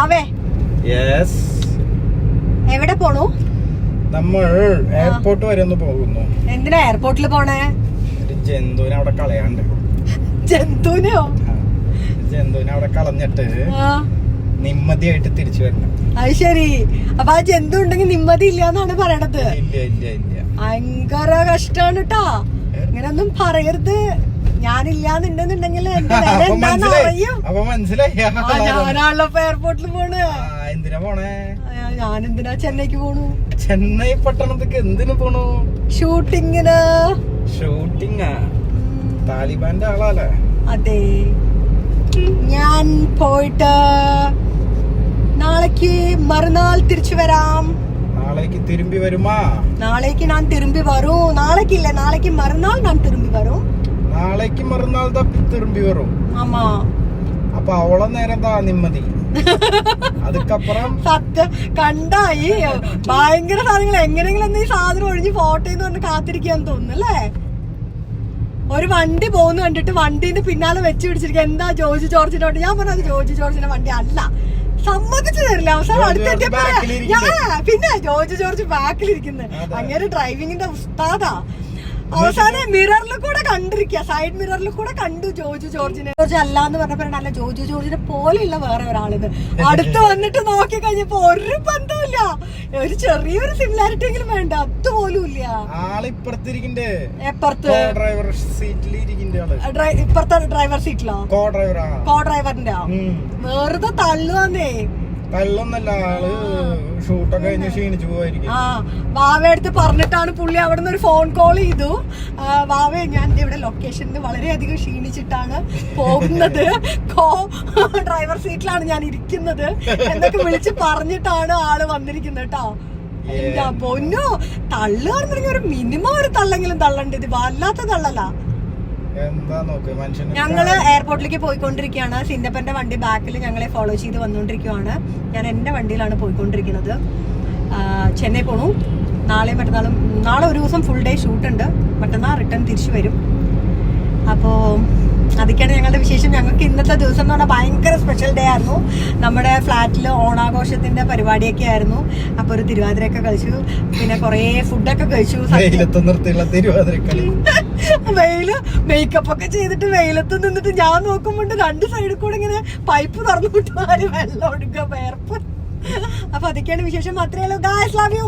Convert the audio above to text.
വാവേ എവിടെ പോണു? നമ്മൾ എയർപോർട്ട് വരെ ഒന്ന് പോകുന്നു. എന്തിനാ എയർപോർട്ടിൽ പോണേ? ജന്തുവിനെ അവിടെ കളയാണ്ട്. ജന്തുവിനെയോ? ജന്തുവിനെ അവിടെ കളഞ്ഞിട്ട് നിമ്മതിയായിട്ട് തിരിച്ചു വരണം. അത് ശരി. അപ്പൊ ആ ജന്തു ഉണ്ടെങ്കിൽ നിമ്മതി ഇല്ലാന്നാണ് പറയണത്. ഇല്ല ഇല്ല ഇല്ല, ഭയങ്കര കഷ്ടാണ് കേട്ടാ. ഇങ്ങനൊന്നും പറയരുത്. ഞാനില്ലാന്നുണ്ടെന്നുണ്ടെങ്കിൽ അപ്പൊ മനസ്സിലായി. ഞാനാണല്ലോ എയർപോർട്ടിൽ പോണ്. എന്തിനാ പോണേ? ഞാനെന്തിനാ ചെന്നൈക്ക് പോണു? ചെന്നൈ പട്ടണത്തേക്ക് എന്തിനു പോണു? ഷൂട്ടിങ്ങിന്. ഷൂട്ടിങ്ങാ? താലിബാന്റെ ആളാല്ലേ? അതെ. ഞാൻ പോയിട്ട് നാളേക്ക് മറുനാൾ തിരിച്ചു വരാം. നാളേക്ക് തിരുമ്പി വരുമാ? നാളേക്ക് ഞാൻ തിരുമ്പി വരും. നാളേക്കില്ല, നാളേക്ക് മറുനാൾ ഞാൻ തിരുമ്പി വരും. നാളേക്ക് മറുനാൾ തിരുമ്പി വരും. ആമാ. അപ്പൊ അവളെ നേരം താ നിമ്മതി. അതുക്കപ്പുറം സത്യം കണ്ടായി ഭയങ്കര സാധനങ്ങൾ. എങ്ങനെയെങ്കിലും ഈ സാധനം ഒഴിഞ്ഞ് ഫോട്ടോ എന്ന് പറഞ്ഞ് കാത്തിരിക്കാന്ന് തോന്നുന്നല്ലേ. ഒരു വണ്ടി പോകുന്ന കണ്ടിട്ട് വണ്ടീന്റെ പിന്നാലെ വെച്ച് പിടിച്ചിരിക്കുക. എന്താ ജോർജ് ജോർജിനോട് ഞാൻ പറഞ്ഞത് ജോർജ് ജോർജിന്റെ വണ്ടി അല്ല, സമ്മതിച്ചു തരില്ല. അവസാനം അടുത്തെത്തിയപ്പോ പിന്നെ ജോർജ് ജോർജ് ബാക്കിലിരിക്കുന്നത്. അങ്ങനെ ഡ്രൈവിങ്ങിന്റെ ഉസ്താദാ. അവസാനം മിററിൽ കൂടെ കണ്ടിരിക്കുക, സൈഡ് മിററിൽ കൂടെ കണ്ടു ജോർജ് ജോർജിനെ. ജോർജ് അല്ല എന്ന് പറഞ്ഞപ്പോഴാണ് അല്ല ജോർജ് ജോർജിനെ പോലെയുള്ള വേറെ ഒരാളിത്. അടുത്ത് വന്നിട്ട് നോക്കി കഴിഞ്ഞപ്പോ ഒരു ബന്ധമില്ല. ഒരു ചെറിയൊരു സിമിലാരിറ്റി എങ്കിലും വേണ്ട, അതുപോലും ഇല്ല. ആളിപ്പുറത്തിരിക്കണ്ടേ? എപ്പുറത്ത്? ഡ്രൈവർ സീറ്റിലിരിക്കണ്ടേ? ഇപ്പുറത്തെ ഡ്രൈവർ സീറ്റിലോ? കോ ഡ്രൈവറിന്റെ. വെറുതെ തള്ളുവന്നേ. കള്ളൊന്നല്ല, ആള് ഷൂട്ടൊക്കെ കഴിഞ്ഞ് ക്ഷീണിച്ചു പോവായിരിക്കും. വാവയടുത്ത് പറഞ്ഞിട്ടാണ് പുള്ളി അവിടെ നിന്ന് ഒരു ഫോൺ കോൾ ചെയ്തു. വാവേ, ഞാൻ ഇവിടെ ലൊക്കേഷനിൽ വളരെയധികം ക്ഷീണിച്ചിട്ടാണ് പോകുന്നത്, ഡ്രൈവർ സീറ്റിലാണ് ഞാൻ ഇരിക്കുന്നത് എന്നൊക്കെ വിളിച്ച് പറഞ്ഞിട്ടാണ് ആള് വന്നിരിക്കുന്നത് കേട്ടോ. എന്റെ പൊന്നോ, തള്ളു പറഞ്ഞിട്ടുണ്ടെങ്കിൽ ഒരു മിനിമം ഒരു തള്ളെങ്കിലും തള്ളണ്ടത്, വല്ലാത്ത തള്ളല്ല. ഞങ്ങള് എയർപോർട്ടിലേക്ക് പോയിക്കൊണ്ടിരിക്കുകയാണ്. സിന്തപ്പന്റെ വണ്ടി ബാക്കിൽ ഞങ്ങളെ ഫോളോ ചെയ്ത് വന്നുകൊണ്ടിരിക്കുകയാണ്. ഞാൻ എന്റെ വണ്ടിയിലാണ് പോയിക്കൊണ്ടിരിക്കുന്നത്. ചെന്നൈ പോണു. നാളെയും മറ്റന്നാളും. നാളെ ഒരു ദിവസം ഫുൾ ഡേ ഷൂട്ട് ഉണ്ട്. മറ്റന്നാൾ റിട്ടേൺ തിരിച്ചു വരും. അപ്പോൾ അതൊക്കെയാണ് ഞങ്ങളുടെ വിശേഷം. ഞങ്ങൾക്ക് ഇന്നത്തെ ദിവസം എന്ന് പറഞ്ഞാൽ ഭയങ്കര സ്പെഷ്യൽ ഡേ ആയിരുന്നു. നമ്മുടെ ഫ്ലാറ്റിൽ ഓണാഘോഷത്തിന്റെ പരിപാടിയൊക്കെ ആയിരുന്നു. അപ്പോൾ ഒരു തിരുവാതിരയൊക്കെ കളിച്ചു, പിന്നെ കുറേ ഫുഡൊക്കെ കഴിച്ചു. വെയില് മേക്കപ്പ് ഒക്കെ ചെയ്തിട്ട് വെയിലത്ത് നിന്നിട്ട് ഞാൻ നോക്കുമ്പോണ്ട് രണ്ട് സൈഡിൽ കൂടെ ഇങ്ങനെ പൈപ്പ് തുറന്നു വിട്ടുമാര് വെള്ളം ഒടുക്കുക, വേർപ്പ്. അപ്പൊ അതൊക്കെയാണ് വിശേഷം. മാത്രമേ ഉള്ളൂ. Guys, love you.